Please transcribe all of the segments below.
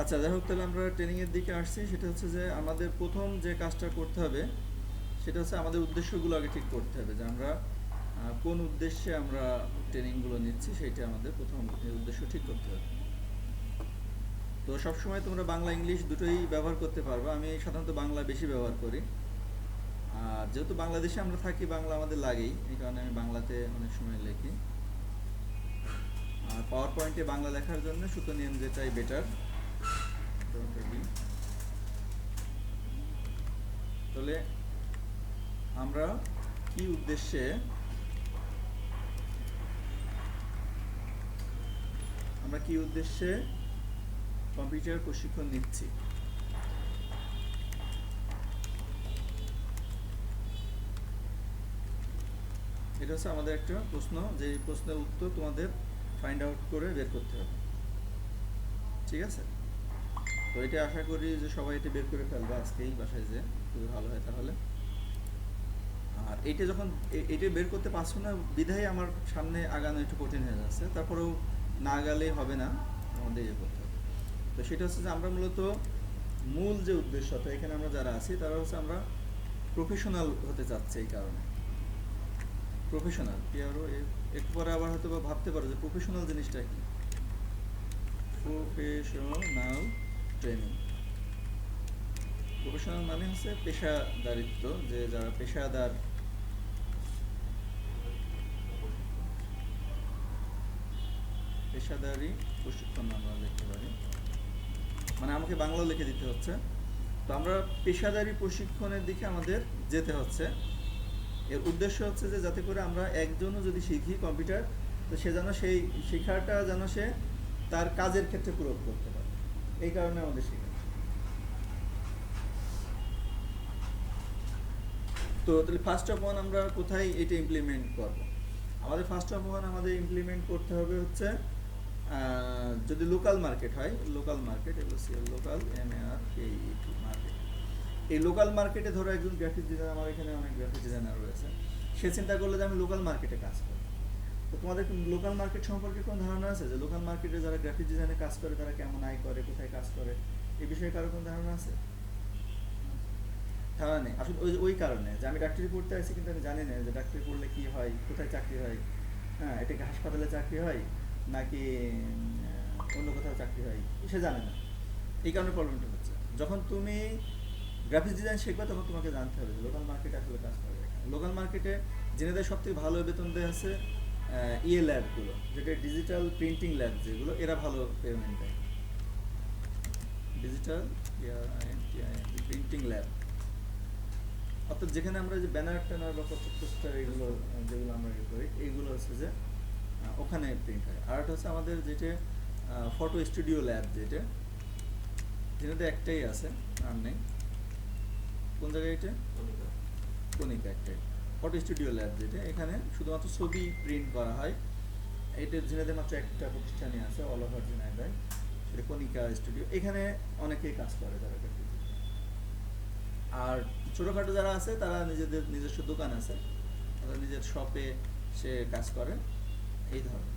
আচ্ছা, যাই হোক, তাহলে আমরা ট্রেনিংয়ের দিকে আসছি। সেটা হচ্ছে যে আমাদের প্রথম যে কাজটা করতে হবে সেটা হচ্ছে আমাদের উদ্দেশ্যগুলো আগে ঠিক করতে হবে, যে আমরা কোন উদ্দেশ্যে আমরা ট্রেনিংগুলো নিচ্ছি সেইটা আমাদের প্রথম উদ্দেশ্য ঠিক করতে হবে। তো সবসময় তোমরা বাংলা ইংলিশ দুটোই ব্যবহার করতে পারবে। আমি সাধারণত বাংলা বেশি ব্যবহার করি, আর যেহেতু বাংলাদেশে আমরা থাকি বাংলা আমাদের লাগেই, এই কারণে আমি বাংলাতে অনেক সময় লিখি। আর পাওয়ার পয়েন্টে বাংলা লেখার জন্য সুতো নিয়ম যেটাই বেটার। তাহলে আমরা কি উদ্দেশ্যে কম্পিউটার প্রশিক্ষণ নিচ্ছি, এটা হচ্ছে আমাদের একটা প্রশ্ন, যে প্রশ্নের উত্তর তোমাদের ফাইন্ড আউট করে বের করতে হবে। ঠিক আছে? তো এটা আশা করি যে সবাই এটা বের করে ফেলবে আজকেই বাসায়, যে খুবই ভালো হয় তাহলে। আর এইটা যখন এটা বের করতে পারছো না বিধায় আমার সামনে আগানো একটু কঠিন হয়ে যাচ্ছে, তারপরেও না গেলেই হবে না, আমাদের ইয়ে করতে হবে। তো সেটা হচ্ছে যে আমরা মূলত মূল যে উদ্দেশ্য, তো এখানে আমরা যারা আছি তারা হচ্ছে আমরা প্রফেশনাল হতে চাচ্ছি। এই কারণে প্রফেশনাল কি আরও একটু পরে আবার হয়তো বা ভাবতে পারো যে প্রফেশনাল জিনিসটা কি। প্রফেশনাল ট্রেনিং, প্রফেশনাল মানে হচ্ছে পেশাদারিত্ব, যে যারা পেশাদারি প্রশিক্ষণ আমরা লিখতে পারি, মানে আমাকে বাংলা লিখে দিতে হচ্ছে। তো আমরা পেশাদারি প্রশিক্ষণের দিকে আমাদের যেতে হচ্ছে। এর উদ্দেশ্য হচ্ছে যে যাতে করে আমরা একজনও যদি শিখি কম্পিউটার, তো সে যেন সেই শেখাটা যেন সে তার কাজের ক্ষেত্রে প্রয়োগ করতে পারে, এই কারণে আমাদের শেখা। তো তাহলে ফার্স্ট অফ অল আমরা কোথায় এটা ইমপ্লিমেন্ট করব? আমাদের ফার্স্ট অফ অল আমাদের ইমপ্লিমেন্ট করতে হবে হচ্ছে, যদি লোকাল মার্কেট হয়, local market, local MARKET market. এই লোকাল মার্কেটে ধরো একজন গ্রাফিক ডিজাইনার, আমার এখানে অনেক গ্রাফিক ডিজাইনার রয়েছে, সে চিন্তা করলে যে আমি লোকাল মার্কেটে কাজ করি। তো তোমাদের লোকাল মার্কেট সম্পর্কে কোনো ধারণা আছে, যে লোকাল মার্কেটে যারা গ্রাফিক ডিজাইনে কাজ করে তারা কেমন আয় করে, কোথায় কাজ করে, এই বিষয়ে কারো কোনো ধারণা আছে? ধারণা নেই। আসলে ওই কারণে যে আমি ডাক্তারি পড়তে আসি, কিন্তু আমি জানি না যে ডাক্তারি পড়লে কি হয়, কোথায় চাকরি হয়। হ্যাঁ, এটা কি হাসপাতালে চাকরি হয় নাকি অন্য কোথাও চাকরি হয়, সে জানে না। এই কারণে প্রবলেমটা হচ্ছে। যখন তুমি গ্রাফিক্স ডিজাইন শিখবে তখন তোমাকে জানতে হবে যে লোকাল মার্কেটে আসলে কাজ করে। লোকাল মার্কেটে জেনে দেয় সব থেকে ভালো বেতন দেয় আছে ল্যাবগুলো, যেটা ডিজিটাল প্রিন্টিং ল্যাব, যেগুলো এরা ভালো পেমেন্ট দেয়। ডিজিটাল প্রিন্টিং ল্যাব, অর্থাৎ যেখানে আমরা যে ব্যানার ট্যানার বা পোস্টার এগুলো যেগুলো আমরা ইয়ে করি, এইগুলো হচ্ছে যে ওখানে প্রিন্ট হয়। আর একটা হচ্ছে আমাদের যেটা ফটো স্টুডিও ল্যাব, যেটাতে একটাই আছে, আর নেই। কোন জায়গায় এটা? কণিকা একটাই। ফটো স্টুডিও ল্যাব, যেটা এখানে শুধুমাত্র ছবি প্রিন্ট করা হয়। এটা ঝিনাইদহে মাত্র একটা প্রতিষ্ঠানই আছে, অল ওভার ঝিনাইদহ, সেটা কণিকা স্টুডিও। এখানে অনেকেই কাজ করে যারা। আর ছোটোখাটো যারা আছে তারা নিজেদের নিজস্ব দোকান আছে, তারা নিজের শপে সে কাজ করে, এই ধরনের।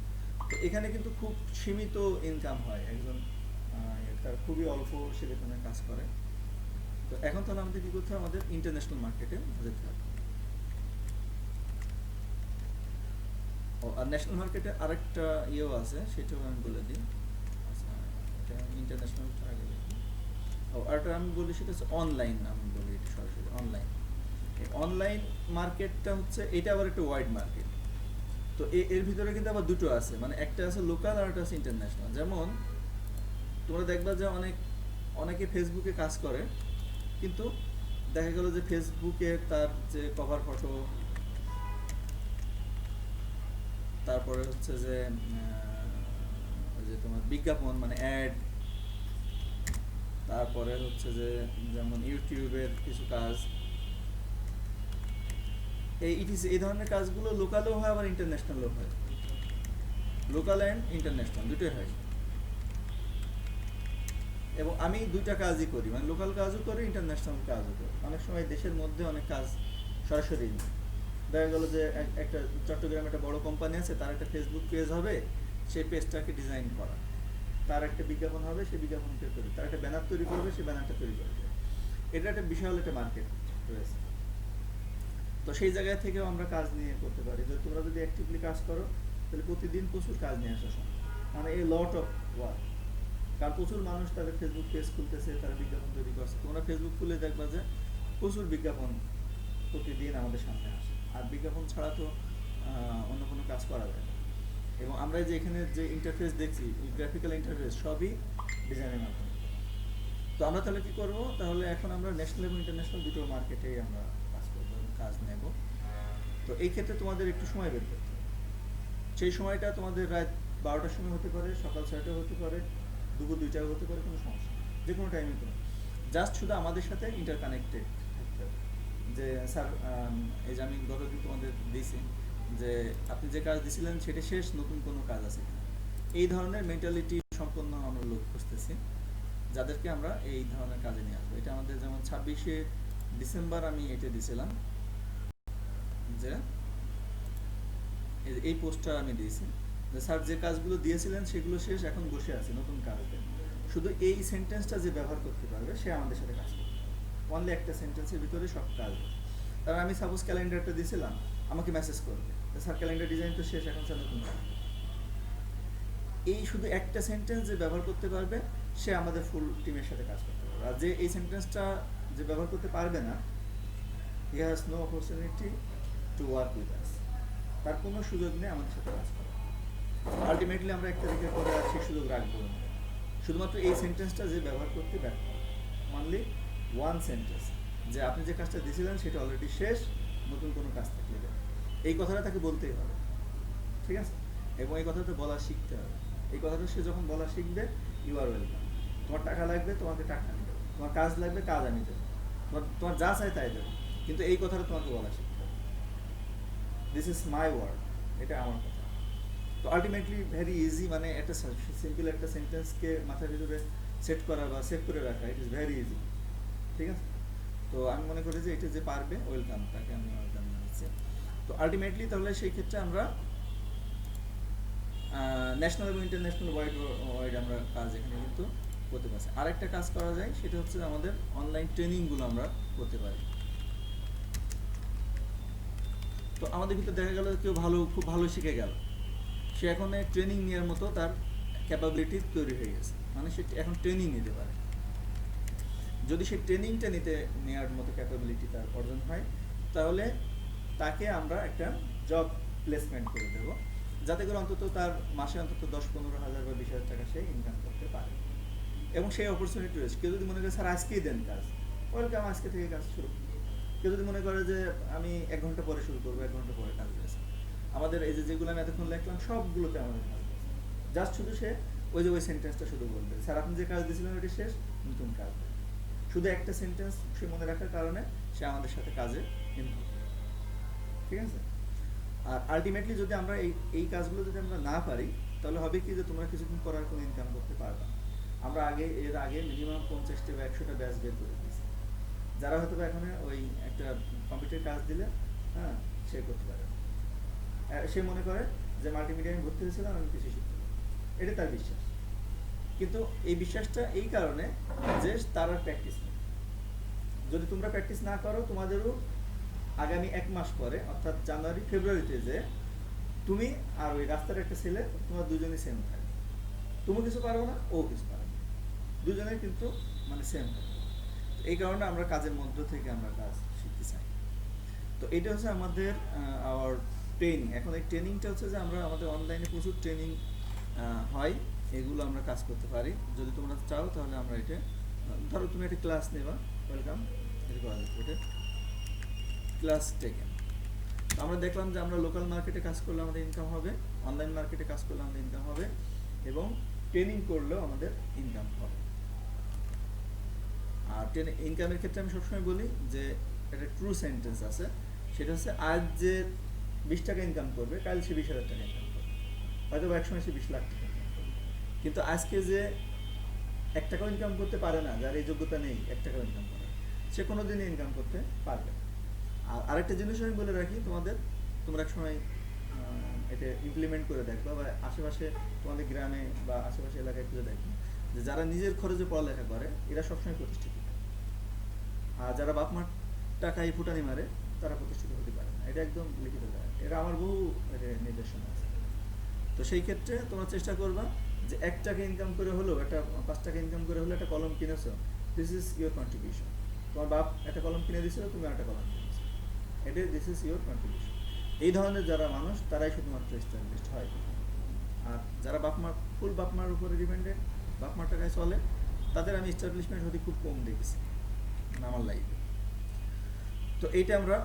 তো এখানে কিন্তু খুব সীমিত ইনকাম হয়, একজন তার খুবই অল্প সে বেতনে কাজ করে। তো এখন তাহলে আমাদের কী করতে হবে, আমাদের ইন্টারন্যাশনাল মার্কেটে যেতে হবে। ও আর ন্যাশনাল মার্কেটে আরেকটা ইয়েও আছে, সেটাও আমি বলে দিই। আচ্ছা, এটা ইন্টারন্যাশনালটা আগে দেখি। ও আরেকটা আমি বলি, সেটা হচ্ছে অনলাইন। আমি বলি এটা সরাসরি অনলাইন। এই অনলাইন মার্কেটটা হচ্ছে, এটা আবার একটা ওয়াইড মার্কেট। তো এর ভিতরে কিন্তু আবার দুটো আছে, মানে একটা আছে লোকাল আর একটা আছে ইন্টারন্যাশনাল। যেমন তোমরা দেখবা যে অনেকে ফেসবুকে কাজ করে, কিন্তু দেখা গেল যে ফেসবুকে তার যে কভার ফটো, তারপরে হচ্ছে যে ওই যে তোমার বিজ্ঞাপন মানে অ্যাড, তারপরে হচ্ছে যে যেমন ইউটিউবের কিছু কাজ, এই ধরনের কাজগুলো লোকালও হয় আবার ইন্টারন্যাশনালও হয়। লোকাল অ্যান্ড ইন্টারন্যাশনাল দুটোই হয়। এবং আমি দুইটা কাজই করি, মানে লোকাল কাজও করি, ইন্টারন্যাশনাল কাজও করি। অনেক সময় দেশের মধ্যে অনেক কাজ সরাসরি দেখা গেলো যে একটা চট্টগ্রামে একটা বড় কোম্পানি আছে, তার একটা ফেসবুক পেজ হবে, সেই পেজটাকে ডিজাইন করা, তার একটা বিজ্ঞাপন হবে, সেই বিজ্ঞাপনটা তৈরি, তার একটা ব্যানার তৈরি করবে, সেই ব্যানারটা তৈরি করবে। এটা একটা বিশাল একটা মার্কেট রয়েছে। তো সেই জায়গা থেকেও আমরা কাজ নিয়ে করতে পারি। যদি তোমরা যদি অ্যাক্টিভলি কাজ করো তাহলে প্রতিদিন প্রচুর কাজ নিয়ে আসা সম্ভব, মানে এই লট অফ ওয়ার্ক। কারণ প্রচুর মানুষ তাদের ফেসবুক পেজ খুলতেছে, তারা বিজ্ঞাপন তৈরি করছে। তোমরা ফেসবুক খুলে দেখবা যে প্রচুর বিজ্ঞাপন প্রতিদিন আমাদের সামনে আসে। আর বিজ্ঞাপন ছাড়া তো অন্য কোনো কাজ করা যায় না। এবং আমরা যে এখানে যে ইন্টারফেস দেখছি, গ্রাফিক্যাল ইন্টারফেস সবই ডিজাইনের মাধ্যমে। তো আমরা তাহলে কি করব, তাহলে এখন আমরা ন্যাশনাল এবং ইন্টারন্যাশনাল দুটো মার্কেটেই আমরা কাজ করবো এবং কাজ নেব। তো এই ক্ষেত্রে তোমাদের একটু সময় বের করতে হবে। সেই সময়টা তোমাদের রাত 12টার সময় হতে পারে, সকাল 6টাও হতে পারে, দুপুর 2টাও হতে পারে, কোনো সমস্যা নেই, যে কোনো টাইমে কোনো। জাস্ট শুধু আমাদের সাথে ইন্টারকানেক্টেড থাকতে হবে। যে স্যার এই যে আমি গতদিন তোমাদের দিয়েছি যে আপনি যে কাজ দিয়েছিলেন সেটা শেষ, নতুন কোনো কাজ আছে কিনা। এই ধরনের মেন্টালিটি সম্পন্ন আমরা লোক খুঁজতেছি, যাদেরকে আমরা এই ধরনের কাজে নিয়ে আসবো। এটা আমাদের যেমন 26শে ডিসেম্বর আমি এটা দিয়েছিলাম যে এই পোস্টটা আমি দিয়েছি যে স্যার যে কাজগুলো দিয়েছিলেন সেগুলো শেষ, এখন বসে আছে, নতুন কাজ দেন। শুধু এই সেন্টেন্সটা যে ব্যবহার করতে পারবে সে আমাদের সাথে কাজ করবে। অনলি একটা সেন্টেন্সের ভিতরে সব কাজ। কারণ আমি সাপোজ ক্যালেন্ডারটা দিয়েছিলাম, আমাকে মেসেজ করবে স্যার ক্যালেন্ডার ডিজাইন তো শেষ, এখন স্যার নতুন কাজ। এই শুধু একটা সেন্টেন্স যে ব্যবহার করতে পারবে সে আমাদের ফুল টিমের সাথে কাজ করতে পারবে। আর যে এই সেন্টেন্সটা যে ব্যবহার করতে পারবে না, he has no opportunity to work with us. তার কোনো সুযোগ নেই আমাদের সাথে কাজ করার। আলটিমেটলি আমরা 1 তারিখের পরে আর সেই সুযোগ রাখবো না। শুধুমাত্র এই সেন্টেন্সটা যে ব্যবহার করতে ব্যর্থ, অনলি ওয়ান সেন্টেন্স, যে আপনি যে কাজটা দিয়েছিলেন সেটা অলরেডি শেষ, নতুন কোনো কাজ থাকলে দেন। এই কথাটা তাকে বলতেই হবে, ঠিক আছে? এবং এই কথাটা বলা শিখতে হবে। এই কথাটা সে যখন বলা শিখবে, ইউ আর ওয়েলকাম। তোমার টাকা লাগবে, তোমাকে টাকা আমি দেবো। তোমার কাজ লাগবে, কাজ আমি দেবো। তোমার যা চাই তাই দেবো, কিন্তু এই কথাটা তোমাকে বলা শিখতে হবে। দিস ইজ মাই ওয়ার্ড, এটা আমার কথা। তো আলটিমেটলি ভেরি ইজি, মানে একটা সিম্পল একটা সেন্টেন্সকে মাথার ভিতরে সেট করা বা সেভ করে রাখা, ইট ইজ ভেরি ইজি, ঠিক আছে? তো আমি মনে করি যে এটা যে পারবে, ওয়েলকাম, তাকে আমি ওয়েলকাম জানাচ্ছি। তো আলটিমেটলি তাহলে সেই ক্ষেত্রে আমরা ন্যাশনাল এবং ইন্টারন্যাশনাল ওয়াইড আমরা কাজ এখানে কিন্তু করতে পারছি। আরেকটা কাজ করা যায়, সেটা হচ্ছে আমাদের অনলাইন ট্রেনিংগুলো আমরা করতে পারি। তো আমাদের ভিতরে দেখা গেল কেউ খুব ভালো শিখে গেল, সে এখন ট্রেনিং নেওয়ার মতো তার ক্যাপাবিলিটি তৈরি হয়ে গেছে, মানে সে এখন ট্রেনিং নিতে পারে। যদি সে ট্রেনিংটা নেওয়ার মতো ক্যাপাবিলিটি তার অর্জন হয়, তাহলে তাকে আমরা একটা জব প্লেসমেন্ট করে দেবো, যাতে করে অন্তত তার মাসে অন্তত 10-15 হাজার বা 20,000 টাকা সে ইনকাম করতে পারে। এবং সেই অপরচুনিটি রয়েছে। কেউ যদি মনে করে স্যার আজকেই দেন কাজ, ওয়েলকাম, আজকে থেকে কাজ শুরু। কেউ যদি মনে করে যে আমি 1 ঘন্টা পরে শুরু করবো, 1 ঘন্টা পরে কাজ রয়েছে। আমাদের এই যেগুলো আমি এতক্ষণ লিখলাম সবগুলোতে আমাদের কাজ রয়েছে। জাস্ট শুধু সে ওই সেন্টেন্সটা শুধু বলবে, স্যার আপনি যে কাজ দিয়েছিলেন ওটি শেষ, নতুন কাজ। শুধু একটা সেন্টেন্স সে মনে রাখার কারণে সে আমাদের সাথে কাজে ইনভলভ, ঠিক আছে? আর আলটিমেটলি যদি আমরা এই কাজগুলো যদি আমরা না পারি, তাহলে হবে কি যে তোমরা কিছুদিন পর আর কোনো ইনকাম করতে পারবে না। আমরা এর আগে মিনিমাম 50টা বা 100টা ব্যাচ বের করে দিয়েছি, যারা হয়তো এখন ওই একটা কম্পিউটার কাজ দিলে হ্যাঁ সে করতে পারে। সে মনে করে যে মাল্টিমিডিয়া আমি ভর্তি হয়েছিলাম, আমি কিছু শিখতে পারি, এটা তার বিশ্বাস। কিন্তু এই বিশ্বাসটা এই কারণে যে তার আর প্র্যাকটিস নেই। যদি তোমরা প্র্যাকটিস না করো, তোমাদেরও আগামী 1 মাস পরে অর্থাৎ জানুয়ারি ফেব্রুয়ারিতে যে তুমি আর ওই রাস্তার একটা ছেলে, তোমার দুজনই সেম থাকবে। তুমি কিছু পারবো না, ও কিছু পারবে না, দুজনেই কিন্তু মানে সেম থাকবে। এই কারণে আমরা কাজের মধ্য থেকে আমরা কাজ শিখতে চাই। তো এটা হচ্ছে আমাদের আওয়ার ট্রেনিং। এখন এই ট্রেনিংটা হচ্ছে যে আমরা আমাদের অনলাইনে প্রচুর ট্রেনিং হয়, এগুলো আমরা কাজ করতে পারি। যদি তোমরা চাও তাহলে আমরা এটা, ধরো তুমি একটা ক্লাস নেবা, ওয়েলকাম, এটা করা যাবে, এটা ক্লাস টেকেন। তো আমরা দেখলাম যে আমরা লোকাল মার্কেটে কাজ করলে আমাদের ইনকাম হবে, অনলাইন মার্কেটে কাজ করলে আমাদের ইনকাম হবে, এবং ট্রেনিং করলেও আমাদের ইনকাম হবে। আর ইনকামের ক্ষেত্রে আমি সবসময় বলি যে একটা ট্রু সেন্টেন্স আছে, সেটা হচ্ছে আজ যে 20 টাকা ইনকাম করবে, কাল সে 20,000 টাকা ইনকাম করবে, হয়তো এক সময় সে 20 লাখ টাকা ইনকাম করবে। কিন্তু আজকে যে 1 টাকাও ইনকাম করতে পারে না, যার এই যোগ্যতা নেই 1 টাকাও ইনকাম করার, সে কোনোদিনই ইনকাম করতে পারবে না। আর আরেকটা জিনিস আমি বলে রাখি তোমাদের, তোমরা এক সময় এটা ইমপ্লিমেন্ট করে দেখবা, বা আশেপাশে তোমাদের গ্রামে বা আশেপাশে এলাকায় খুঁজে দেখবা যে যারা নিজের খরচে পড়ালেখা করে এরা সবসময় প্রতিষ্ঠিত, আর যারা বাপ মার টাকায় ফুটানি মারে তারা প্রতিষ্ঠিত হতে পারে না। এটা একদম লিখিত দেয়, এটা আমার বহু নির্দেশনা আছে। তো সেই ক্ষেত্রে তোমরা চেষ্টা করবা যে 1 টাকা ইনকাম করে হলেও, একটা 5 টাকা ইনকাম করে হলেও একটা কলম কিনেছো, দিস ইজ ইউর কন্ট্রিবিউশন। তোমার বাপ একটা কলম কিনে দিয়েছিল, তুমি একটা কলম কিনেছো, এটা দিস ইজ ইউর কন্ট্রিবিউশন। এই ধরনের যারা মানুষ তারাই শুধুমাত্র এস্টাবলিশড হয়। আর যারা ফুল বাপ মার উপরে ডিপেন্ডেন্ট, বাপ মার টাকায় চলে, তাদের আমি এস্টাবলিশমেন্ট হতে খুব কম দেখেছি আমার লাইফে। তো এইটা আমরা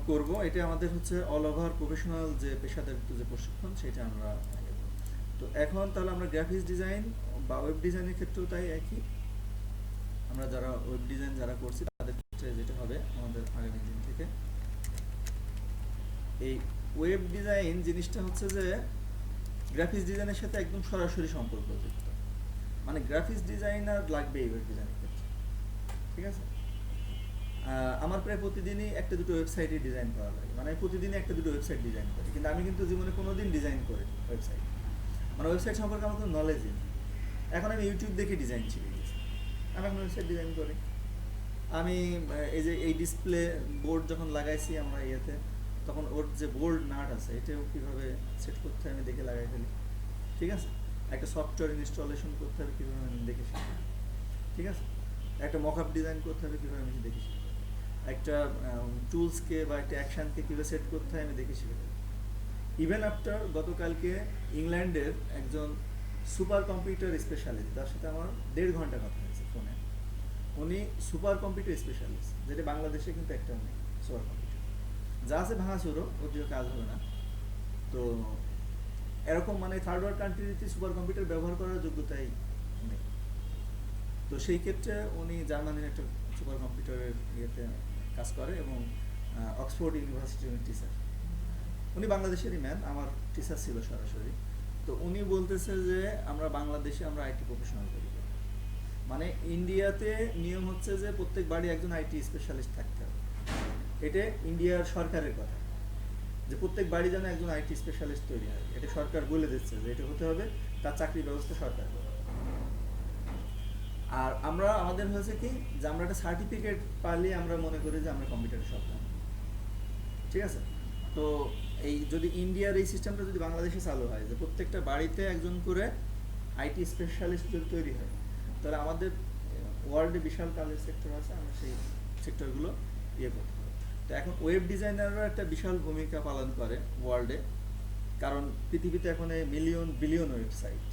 করব, এটা আমাদের হচ্ছে অল ওভার প্রফেশনাল যে পেশাদারিত্ব যে প্রশিক্ষণ, সেটা আমরা নেব। তো এখন তাহলে আমরা গ্রাফিক্স ডিজাইন বা ওয়েব ডিজাইনের ক্ষেত্রেও তাই একই, আমরা যারা ওয়েব ডিজাইন যারা করছি তাদের ক্ষেত্রে যেটা হবে আমাদের আগামী দিন থেকে, এই ওয়েব ডিজাইন জিনিসটা হচ্ছে যে গ্রাফিক্স ডিজাইনের সাথে একদম সরাসরি সম্পর্কযুক্ত। মানে গ্রাফিক্স ডিজাইনার লাগবে এই ওয়েব ডিজাইনের ক্ষেত্রে, ঠিক আছে? আমার প্রায় প্রতিদিনই একটা দুটো ওয়েবসাইটে ডিজাইন করা লাগে, মানে আমি প্রতিদিনই একটা দুটো ওয়েবসাইট ডিজাইন করি, কিন্তু আমি কিন্তু জীবনে কোনোদিন ডিজাইন করিনি ওয়েবসাইট। মানে ওয়েবসাইট সম্পর্কে আমার কোনো নলেজই নেই। এখন আমি ইউটিউব দেখে ডিজাইন শিখে গেছি, আমি এখন ওয়েবসাইট ডিজাইন করি। আমি এই যে এই ডিসপ্লে বোর্ড যখন লাগাইছি আমরা ইয়েতে, তখন ওর যে বোল্ড নাট আছে এটাও কীভাবে সেট করতে হয় আমি দেখে লাগাই ফেলি, ঠিক আছে? একটা সফটওয়্যার ইনস্টলেশন করতে হবে কীভাবে আমি দেখে শিখি, ঠিক আছে? একটা মকআপ ডিজাইন করতে হবে কীভাবে আমি দেখে শিখি, একটা টুলসকে বা একটা অ্যাকশানকে কীভাবে সেট করতে হয় আমি দেখে শিখে ফেলি। ইভেন আফটার গতকালকে ইংল্যান্ডের একজন সুপার কম্পিউটার স্পেশালিস্ট, তার সাথে আমার 1.5 ঘন্টা কথা হয়েছে ফোনে। উনি সুপার কম্পিউটার স্পেশালিস্ট, যেটা বাংলাদেশে কিন্তু একটা নেই সুপার কম্পিউটার, যা আছে ভাঙাচোরো, ওর দিয়ে কাজ হবে না। তো এরকম মানে থার্ড ওয়ার্ল্ড কান্ট্রিতে সুপার কম্পিউটার ব্যবহার করার যোগ্যতাই নেই। তো সেই ক্ষেত্রে উনি জার্মানির একটা সুপার কম্পিউটারের ইয়েতে কাজ করে এবং অক্সফোর্ড ইউনিভার্সিটির উনি টিচার। উনি বাংলাদেশেরই ম্যান, আমার টিচার ছিল সরাসরি। তো উনি বলতেছে যে আমরা বাংলাদেশে আমরা আইটি প্রফেশনাল করি, মানে ইন্ডিয়াতে নিয়ম হচ্ছে যে প্রত্যেক বাড়ি একজন আইটি স্পেশালিস্ট থাকতে হবে। এটা ইন্ডিয়ার সরকারের কথা যে প্রত্যেক বাড়ি যেন একজন আইটি স্পেশালিস্ট তৈরি হয়, এটা সরকার বলে দিচ্ছে যে এটা হতে হবে, তার চাকরির ব্যবস্থা সরকার করে। আর আমরা আমাদের হয়েছে কি যে আমরা একটা সার্টিফিকেট পাইলে আমরা মনে করি যে আমরা কম্পিউটারে সব জানি, ঠিক আছে? তো এই যদি ইন্ডিয়ার এই সিস্টেমটা যদি বাংলাদেশে চালু হয় যে প্রত্যেকটা বাড়িতে একজন করে আইটি স্পেশালিস্ট যদি তৈরি হয়, তাহলে আমাদের ওয়ার্ল্ডে বিশাল কাজের সেক্টর আছে, আমরা সেই সেক্টরগুলো ইয়ে করতে পারি। তো এখন ওয়েব ডিজাইনাররা একটা বিশাল ভূমিকা পালন করে ওয়ার্ল্ডে, কারণ পৃথিবীতে এখন মিলিয়ন বিলিয়ন ওয়েবসাইট,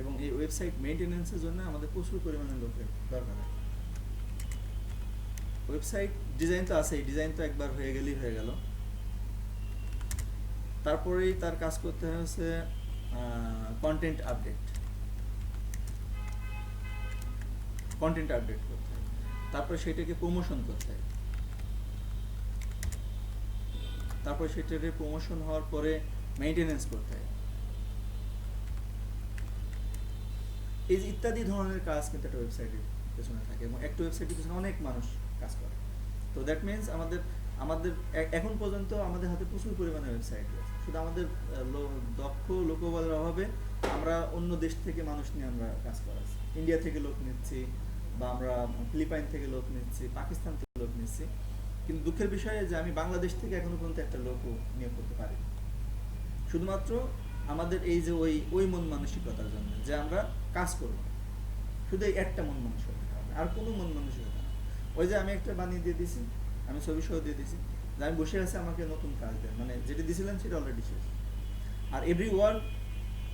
এবং এই ওয়েবসাইট মেনটেন্যান্সের জন্য আমাদের প্রচুর পরিমাণে লোকের দরকার হয়। ওয়েবসাইট ডিজাইন তো আছেই, ডিজাইন তো একবার হয়ে গেলেই হয়ে গেল, তারপরেই তার কাজ করতে হচ্ছে কন্টেন্ট আপডেট করতে হয়, তারপরে সেটাকে প্রমোশন করতে হয়, তারপরে সেটাকে প্রমোশন হওয়ার পরে মেইনটেনেন্স করতে হয়, এই যে ইত্যাদি ধরনের কাজ কিন্তু একটা ওয়েবসাইটের পেছনে থাকে, এবং একটা ওয়েবসাইটের পেছনে অনেক মানুষ কাজ করে। তো দ্যাট মিনস আমাদের আমাদের এখন পর্যন্ত আমাদের হাতে প্রচুর পরিমাণে ওয়েবসাইট রয়েছে, শুধু আমাদের দক্ষ লোকবলের অভাবে আমরা অন্য দেশ থেকে মানুষ নিয়ে আমরা কাজ করাচ্ছি, ইন্ডিয়া থেকে লোক নিচ্ছি, বা আমরা ফিলিপাইন থেকে লোক নিচ্ছি, পাকিস্তান থেকে লোক নিচ্ছি, কিন্তু দুঃখের বিষয় যে আমি বাংলাদেশ থেকে এখনো পর্যন্ত একটা লোকও নিয়োগ করতে পারি, শুধুমাত্র আমাদের এই যে ওই মন মানসিকতার জন্য যে আমরা কাজ করব, শুধু একটা মন মানসিকতা, আর কোনো মন মানসিকতা না। ওই যে আমি একটা বানিয়ে দিয়ে দিছি, আমি ছবি সহ দিয়ে দিছি যে আমি বসে আছি, আমাকে নতুন কাজ দেন, মানে যেটা দিয়েছিলেন সেটা অলরেডি শেষ। আর every work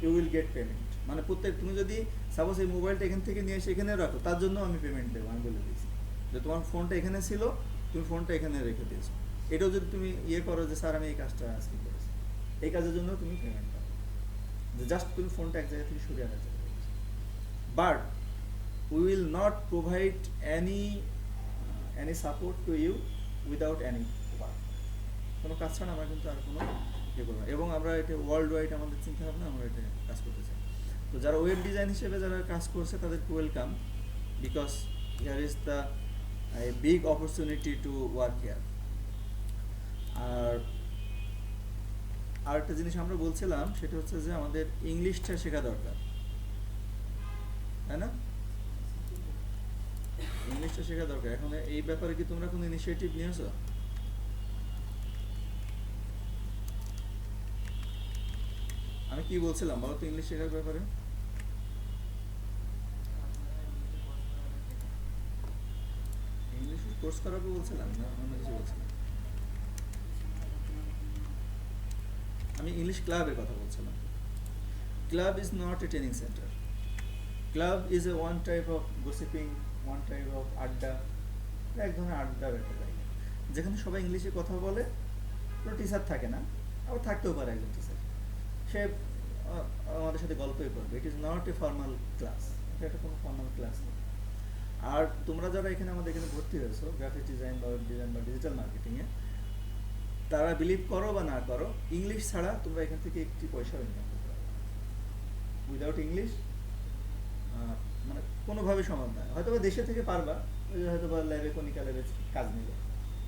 you will get payment, মানে প্রত্যেক তুমি যদি সাপোজ এই মোবাইলটা এখান থেকে নিয়ে এসে এখানে রাখো, তার জন্য আমি পেমেন্ট দেবো। আমি বলে দিয়েছি যে তোমার ফোনটা এখানে ছিল, তুমি ফোনটা এখানে রেখে দিয়েছো, এটাও যদি তুমি ইয়ে করো যে স্যার আমি এই কাজটা আজকে করেছি, এই কাজের জন্য তুমি পেমেন্ট পাবে, যে জাস্ট তুমি ফোনটা এক জায়গা থেকে সরিয়ে আনার জন্য। But we will not provide any support to you without any work, কোনো কাজ ছাড়া আমরা কিন্তু আর কোনো ইয়ে করবো না, এবং আমরা এটা ওয়ার্ল্ড ওয়াইড আমাদের চিন্তা ভাবনা, আমরা এটা কাজ করতে চাই। তো যারা ওয়েব ডিজাইন হিসেবে যারা কাজ করছে তাদেরকে welcome, because here is the big opportunity to work here. আর আর একটা জিনিস আমরা বলছিলাম সেটা হচ্ছে যে আমাদের ইংলিশটা শেখা দরকার, তাই না? ইংলিশটা শেখা দরকার। এখন এই ব্যাপারে কি তোমরা কোনো ইনিশিয়েটিভ নিয়েছো? আমি কি বলছিলাম বলো তো ইংলিশ শেখার ব্যাপারে? ইংলিশ কোর্স করাবো বলছিলাম না অন্য কিছু বলছিলাম? আমি ইংলিশ ক্লাবের কথা বলছিলাম। Club is not a training centre. Club is a one type of gossiping, one type of আড্ডা, এক ধরনের আড্ডার একটা জায়গা যেখানে সবাই ইংলিশে কথা বলে। কোনো টিচার থাকে না, আবার থাকতেও পারে একজন টিচার, সে আমাদের সাথে গল্পই করবে। It is not a formal class, এটা একটা কোনো ফর্মাল ক্লাস নেই। আর তোমরা যারা এখানে আমাদের এখানে ভর্তি হয়েছো গ্রাফিক ডিজাইন বা ওয়েব ডিজাইন বা ডিজিটাল মার্কেটিংয়ে, তারা বিলিভ করো বা না করো, ইংলিশ ছাড়া তোমরা এখান থেকে একটি পয়সাও ইনকাম করতে পারবে। উইদাউট ইংলিশ মানে কোনোভাবে সম্ভব নয়। হয়তো বা দেশে থেকে পারবা, ওই যে হয়তো বা ল্যাবে কনিকা ল্যাবে কাজ নিবে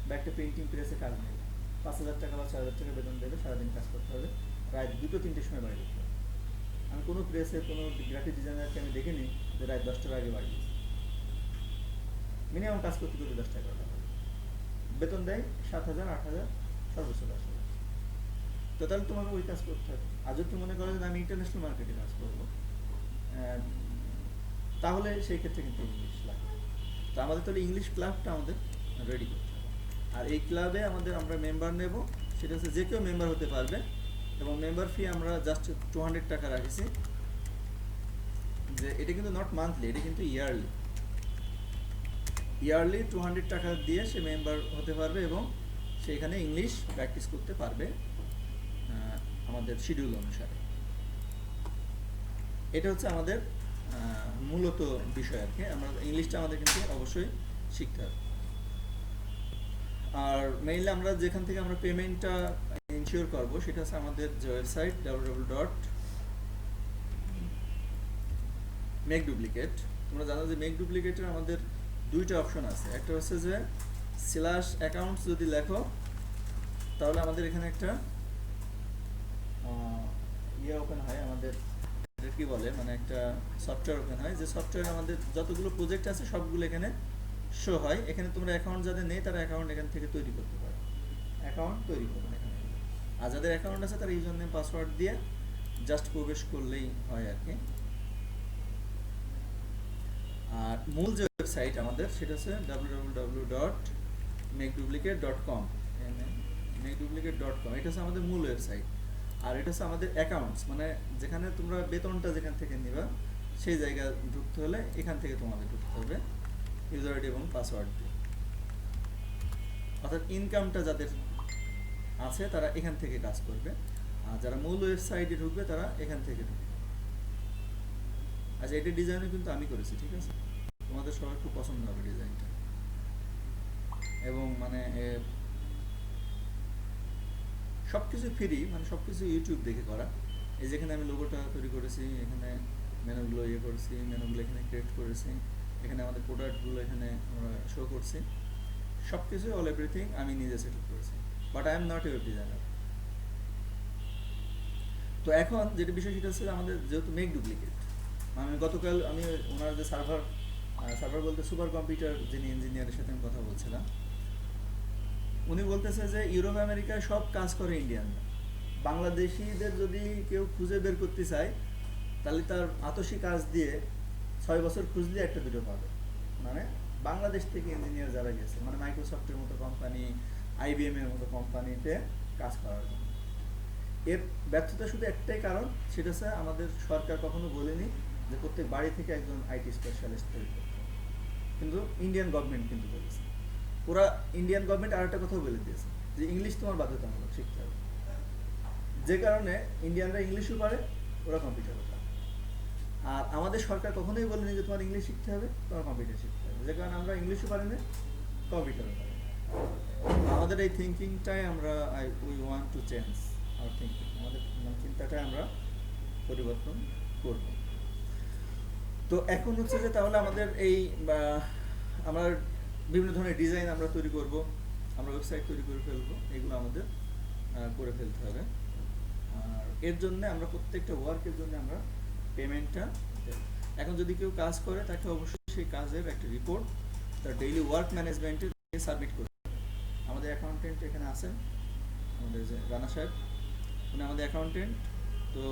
বা একটা প্রিন্টিং প্রেসে কাজ নিবে, 5,000 টাকা বা 6,000 টাকা বেতন দেবে, সারাদিন কাজ করতে হবে, রাত 2-3টের সময় বাড়ি যেতে হবে। আমি কোনো প্রেসে কোনো গ্রাফিক ডিজাইনারকে আমি দেখিনি যে রাত 10টার আগে বাড়ি গেছে। মিনিমাম কাজ করতে করতে 10 টাকা টাকা বেতন দেয়, 7,000 8,000, সর্বোচ্চ 10,000। তো তাহলে তোমাকে ওই কাজ করতে হবে। আর যদি তুমি মনে করো যে আমি ইন্টারন্যাশনাল মার্কেটে কাজ করবো, তাহলে সেই ক্ষেত্রে কিন্তু ইংলিশ লাগবে। তো আমাদের তাহলে ইংলিশ ক্লাবটা আমাদের রেডি করতে হবে। আর এই ক্লাবে আমরা মেম্বার নেব, সেটা হচ্ছে যে কেউ মেম্বার হতে পারবে, এবং মেম্বার ফি আমরা জাস্ট 200 টাকা রাখেছি। যে এটা কিন্তু নট মান্থলি, এটা কিন্তু ইয়ারলি। ইয়ারলি 200 টাকা দিয়ে সে মেম্বার হতে পারবে এবং সেখানে ইংলিশ প্র্যাকটিস করতে পারবে আমাদের শিডিউল অনুসারে। এটা হচ্ছে আমাদের মূলত বিষয় আর কি। আমরা ইংলিশটা আমাদের কিন্তু অবশ্যই শিখতে হবে। আর মেইনলি আমরা যেখান থেকে আমরা পেমেন্টটা ইনশিওর করব সেটা হচ্ছে আমাদের যে ওয়েবসাইট www.মেকডুপ্লিকেট। তোমরা জানো যে মেকডুপ্লিকেটের আমাদের দুইটা অপশন আছে। একটা হচ্ছে যে /accounts যদি লেখো তাহলে আমাদের এখানে একটা ইয়ে ওপেন হয়, আমাদের কি বলে মানে একটা সফটওয়্যার ওপেন হয়, যে সফটওয়্যার আমাদের যতগুলো প্রজেক্ট আছে সবগুলো এখানে শো হয়। এখানে তোমরা অ্যাকাউন্ট যাদের নেই তারা অ্যাকাউন্ট এখান থেকে তৈরি করতে পারো, অ্যাকাউন্ট তৈরি করবে এখানে। আর যাদের অ্যাকাউন্ট আছে তারা ইউজার নেম পাসওয়ার্ড দিয়ে জাস্ট প্রবেশ করলেই হয় আর কি। আর মূল যে ওয়েবসাইট আমাদের সেটা হচ্ছে www.মেকডুপ্লিকেট.com। মেকডুপ্লিকেট.com এটা হচ্ছে আমাদের মূল ওয়েবসাইট। আর এটা হচ্ছে আমাদের অ্যাকাউন্টস, মানে যেখানে তোমরা বেতনটা যেখান থেকে নিবা সেই জায়গা ঢুকতে হলে এখান থেকে তোমাদের ঢুকতে হবে ইউজার আইডি এবং পাসওয়ার্ড দিয়ে। অর্থাৎ ইনকামটা যাদের আছে তারা এখান থেকে কাজ করবে, আর যারা মূল ওয়েবসাইটে ঢুকবে তারা এখান থেকে ঢুকবে। আচ্ছা, এটার ডিজাইনও কিন্তু আমি করেছি, ঠিক আছে? তোমাদের সবার খুব পছন্দ হবে ডিজাইনটা। এবং মানে সব কিছু ফ্রি, মানে সব কিছু ইউটিউব দেখে করা। এই যেখানে আমি লোগোটা তৈরি করেছি, এখানে মেনুগুলো ইয়ে করেছি, মেনুগুলো এখানে ক্রিয়েট করেছি, এখানে আমাদের প্রোডাক্টগুলো এখানে আমরা শো করছি, সব কিছু অল এভরিথিং আমি নিজে সেট করেছি। But I am not a web designer. তো এখন যেটা বিষয় সেটা হচ্ছে আমাদের যেহেতু মেক ডুপ্লিকেট, আমি গতকাল আমি ওনার যে সার্ভার বলতে সুপার কম্পিউটার যিনি ইঞ্জিনিয়ারের সাথে আমি কথা বলছিলাম, উনি বলতেছে যে ইউরোপ আমেরিকায় সব কাজ করে ইন্ডিয়ানরা। বাংলাদেশিদের যদি কেউ খুঁজে বের করতে চায় তাহলে তার আতসী কাজ দিয়ে 6 বছর খুঁজলে একটা দুটো পাবে। মানে বাংলাদেশ থেকে ইঞ্জিনিয়ার যারা গেছে, মানে মাইক্রোসফটের মতো কোম্পানি, IBM এর মতো কোম্পানিতে কাজ করার জন্য। এর ব্যর্থতা শুধু একটাই কারণ, সেটা হচ্ছে আমাদের সরকার কখনো বলেনি যে প্রত্যেক বাড়ি থেকে একজন IT স্পেশালিস্ট তৈরি করতে হবে, কিন্তু ইন্ডিয়ান গভর্নমেন্ট কিন্তু বলেছে। ওরা ইন্ডিয়ান গভর্নমেন্ট আর একটা কথাও বলে দিয়েছে যে ইংলিশ তোমার বাধ্যতামূলক শিখতে হবে, যে কারণে ইন্ডিয়ানরা ইংলিশও পারে, ওরা কম্পিউটারও পারে। আর আমাদের সরকার কখনোই বলেনি যে তোমার ইংলিশ শিখতে হবে, তোমার কম্পিউটার শিখতে হবে, যে কারণে আমরা ইংলিশও পারি না, কম্পিউটারও পারি। আমাদের এই থিঙ্কিংটাই আমরা we want to change our thinking, আমাদের চিন্তাটাই আমরা পরিবর্তন করব। তো এখন হচ্ছে যে তাহলে আমাদের এই আমরা বিভিন্ন ধরনের ডিজাইন আমরা তৈরি করব, আমরা ওয়েবসাইট তৈরি করে ফেলবো, এগুলো আমাদের করে ফেলতে হবে। আর এর জন্য আমরা প্রত্যেকটা ওয়ার্কের জন্য আমরা পেমেন্টটা দেব। এখন যদি কেউ কাজ করে তাকে অবশ্যই সেই কাজের একটা রিপোর্ট তার ডেইলি ওয়ার্ক ম্যানেজমেন্টে সাবমিট করতে হবে। আমাদের অ্যাকাউন্টেন্ট এখানে আছেন, আমাদের যে রানা সাহেব, উনি আমাদের অ্যাকাউন্টেন্ট। তো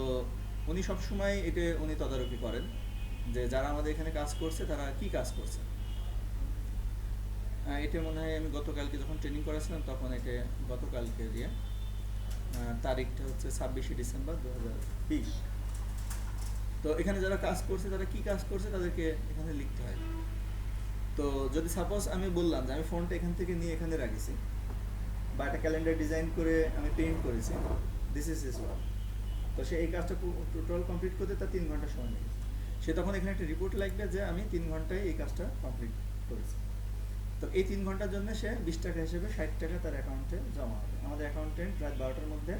উনি সবসময় এটা উনি তদারকি করেন যে যারা আমাদের এখানে কাজ করছে তারা কি কাজ করছে। এটা মনে হয় আমি গতকালকে যখন ট্রেনিং করেছিলাম তখন এটা গতকালকে দিয়ে তারিখটা হচ্ছে 26শে ডিসেম্বর 2020। তো এখানে যারা কাজ করছে তারা কি কাজ করছে তাদেরকে এখানে লিখতে হয়। তো যদি সাপোজ আমি বললাম যে আমি ফোনটা এখান থেকে নিয়ে এখানে রাখিছি বা একটা ক্যালেন্ডার ডিজাইন করে আমি প্রিন্ট করেছি, দিস ইজ ইস ওয়ার্ক, তো সে এই কাজটা টোটাল কমপ্লিট করতে তার 3 ঘন্টা সময় লেগেছে। সে তখন এখানে একটা রিপোর্ট লাগবে যে আমি 3 ঘন্টায় এই কাজটা কমপ্লিট করেছি। তো এই 3 ঘন্টার জন্য সে 20 টাকা হিসেবে 60 টাকা তার অ্যাকাউন্টে জমা হবে। আমাদের অ্যাকাউন্টেন্ট রাত 12টার মধ্যে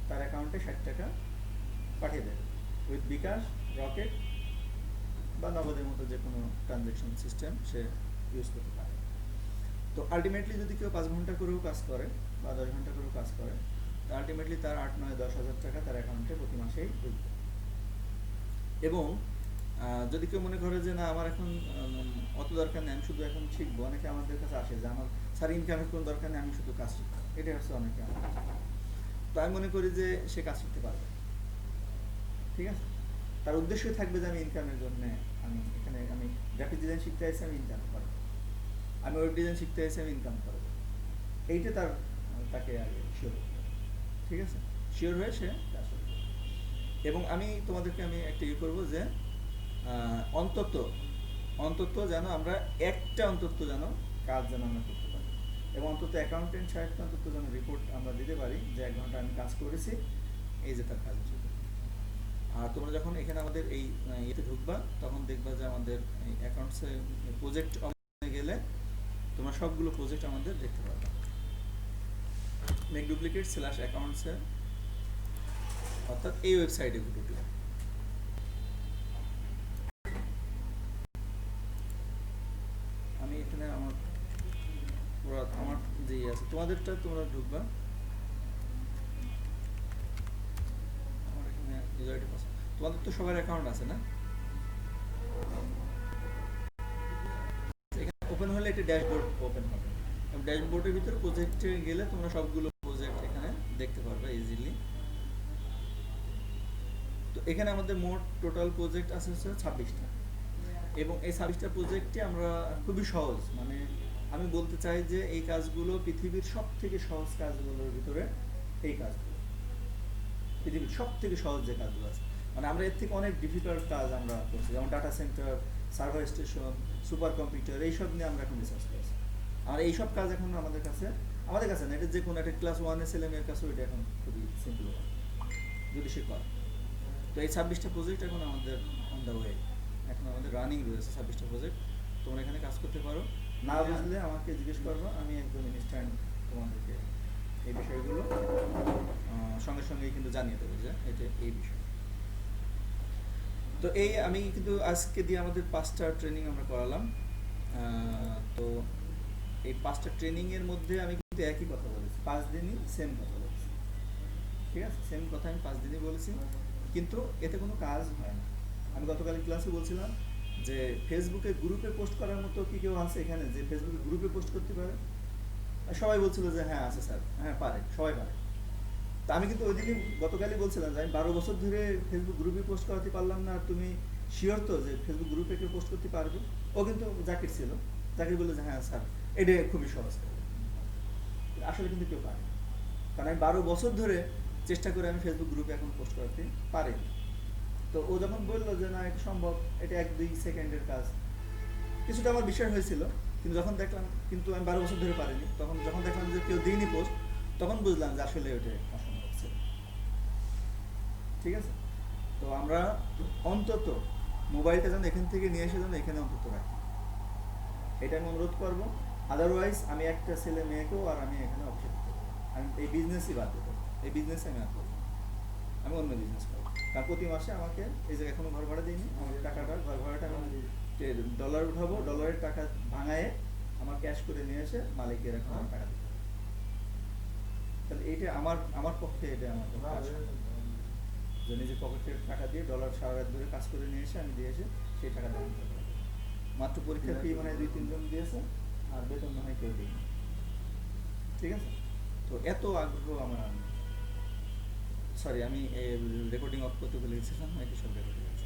তার অ্যাকাউন্টে 60 টাকা পাঠিয়ে দেবে উইথ বিকাশ, রকেট বা নগদের মতো যে কোনো ট্রানজ্যাকশন সিস্টেম সে ইউজ করতে পারে। তো আলটিমেটলি যদি কেউ 5 ঘন্টা করেও কাজ করে বা 10 ঘন্টা করেও কাজ করে, তো আলটিমেটলি তার 8, 9, 10 হাজার টাকা তার অ্যাকাউন্টে প্রতি মাসেই ঢুকবে। এবং যদি কেউ মনে করে যে না আমার এখন অত দরকার নেই, আমি শুধু এখন শিখবো, অনেকে আমাদের কাছে আসে যে আমার স্যার ইনকামের কোনো দরকার নেই, আমি শুধু কাজ শিখবো, এটাই হচ্ছে অনেকে আমার কাছে। তো আমি মনে করি যে সে কাজ শিখতে পারবে, ঠিক আছে। তার উদ্দেশ্যই থাকবে যে আমি ইনকামের জন্য আমি এখানে আমি গ্রাফিক ডিজাইন শিখতে আসছি, আমি ইনকাম করবো, আমি ওয়েব ডিজাইন শিখতে আসছি, আমি ইনকাম করবো, এইটা তাকে আগে শিওর হতে হবে, ঠিক আছে। শিওর হয়ে সে কাজ করবে। এবং আমি তোমাদেরকে আমি একটা করবো যে অন্তত অন্তত যেন আমরা একটা অন্তত যেন কাজ যেন আমরা করতে পারি, এবং অন্তত অ্যাকাউন্টেন্ট সাহেবকে অন্তত যেন রিপোর্ট আমরা দিতে পারি যে 1 ঘন্টা আমি কাজ করেছি, এই যে তার কাজ হচ্ছে। আর তোমরা যখন এখানে আমাদের এই ইয়েতে ঢুকবা তখন দেখবা যে আমাদের এই অ্যাকাউন্টসে প্রজেক্ট গেলে তোমরা সবগুলো প্রজেক্ট আমাদের দেখতে পারবে। মেক ডুপ্লিকেট স্ল্যাশ অ্যাকাউন্টসে, অর্থাৎ এই ওয়েবসাইটে ঢুকলে আমি এখানে আমার যে আছে তোমাদেরটা তোমরা ঢুকবা, আমার এখানে ইউজার পাসওয়ার্ড, তোমাদের তো সবার অ্যাকাউন্ট আছে না, এখানে ওপেন হলে একটা ড্যাশবোর্ড ওপেন হবে, এবং ড্যাশবোর্ডের ভিতরে প্রজেক্টে গেলে তোমরা সবগুলো প্রজেক্ট এখানে দেখতে পারবে ইজিলি। তো এখানে আমাদের মোট টোটাল প্রজেক্ট আছে হচ্ছে 26টা, এবং এই 26টা প্রজেক্টে আমরা খুবই সহজ, মানে আমি বলতে চাই যে এই কাজগুলো পৃথিবীর সব থেকে সহজ কাজগুলোর ভিতরে এই কাজগুলো পৃথিবীর সব থেকে সহজ যে কাজগুলো আছে, মানে আমরা এর থেকে অনেক ডিফিকাল্ট কাজ আমরা করছি, যেমন data centre, server station, super computer, এইসব নিয়ে আমরা এখন রিসার্চ করছি। আর এইসব কাজ এখন আমাদের কাছে না, এটা যে কোনো একটা ক্লাস 1-এর ছেলে মেয়ের কাছেও এটা এখন খুবই সিম্পল যদি সে করে। তো এই 26টা প্রজেক্ট এখন আমাদের অন দ্য ওয়ে, এখন আমাদের রানিং রয়েছে 26টা প্রজেক্ট। তোমরা এখানে কাজ করতে পারো, না বুঝলে আমাকে জিজ্ঞেস করবো, আমি একদম ইনস্ট্যান্ট তোমাদেরকে এই বিষয়গুলো সঙ্গে সঙ্গেই কিন্তু জানিয়ে দেবো যে এটা এই বিষয়। তো এই আমি কিন্তু আজকে দিয়ে আমাদের 5টা ট্রেনিং আমরা করালাম। তো এই 5টা ট্রেনিংয়ের মধ্যে আমি কিন্তু একই কথা বলেছি, 5 দিনই সেম কথা বলেছি, ঠিক আছে, সেম কথা আমি 5 দিনই বলেছি, কিন্তু এতে কোনো কাজ হয় না। আমি গতকাল ক্লাসে বলছিলাম যে ফেসবুকে গ্রুপে পোস্ট করার মতো কি কেউ আছে এখানে যে ফেসবুকে গ্রুপে পোস্ট করতে পারে? সবাই বলছিল যে হ্যাঁ আছে স্যার, হ্যাঁ পারে, সবাই পারে। তা আমি কিন্তু ওই দিনই গতকালই বলছিলাম যে আমি 12 বছর ধরে ফেসবুক গ্রুপে পোস্ট করাতে পারলাম না, তুমি শিওর তো যে ফেসবুক গ্রুপে কেউ পোস্ট করতে পারবে? ও কিন্তু জাকির ছিল, জাকির বললো যে হ্যাঁ স্যার এটা খুবই সহজ, আসলে কিন্তু কেউ পারে, কারণ আমি 12 বছর ধরে চেষ্টা করে আমি ফেসবুক গ্রুপে এখন পোস্ট করাতে পারিনি। তো ও যখন বললো যে না এটা সম্ভব, এটা 1-2 সেকেন্ডের কাজ, কিছুটা আমার বিষয় হয়েছিল, কিন্তু যখন দেখলাম কিন্তু আমি 12 বছর ধরে পারিনি, তখন যখন দেখলাম যে কেউ দিইনি পোস্ট, তখন বুঝলাম যে আসলে ওটা অসম্ভব ছিল, ঠিক আছে। তো আমরা অন্তত মোবাইলটা যেন এখান থেকে নিয়ে এসে যেন এখানে অন্তত রাখি, এটা আমি অনুরোধ করবো। আদারওয়াইজ আমি একটা ছেলে মেয়েকেও আর আমি এখানে অপশন দিতে পারবো, আমি এই বিজনেসই বাদ দিতে পারবো, এই বিজনেসে আমি আর করবো, আমি অন্য বিজনেস করবো। কারণ প্রতি মাসে আমাকে এই যে এখনো ঘর ভাড়া দিইনি, আমার টাকাটা ঘর ভাড়াটা আমি ডলার উঠাবো, ডলারের টাকা ভাঙায়ে আমার ক্যাশ করে নিয়ে এসে মালিকের এখন টাকা দিতে হবে। তাহলে এইটা আমার পক্ষে এটা আমার কাজ। যে নিজের পকেটের টাকা দিয়ে ডলার সারা রাত ধরে কাজ করে নিয়ে এসে আমি দিয়ে এসে সেই টাকা দান করবো। মাত্র পরীক্ষার ফি মানে 2-3 জন দিয়েছে, আর বেতন মনে হয় কেউ দিইনি। ঠিক আছে, তো এত আগ্রহ আমার আর নেই। সরি, আমি রেকর্ডিং অফ করতে বলে গেছিলাম, নাকি সব রেকর্ডিং আছে।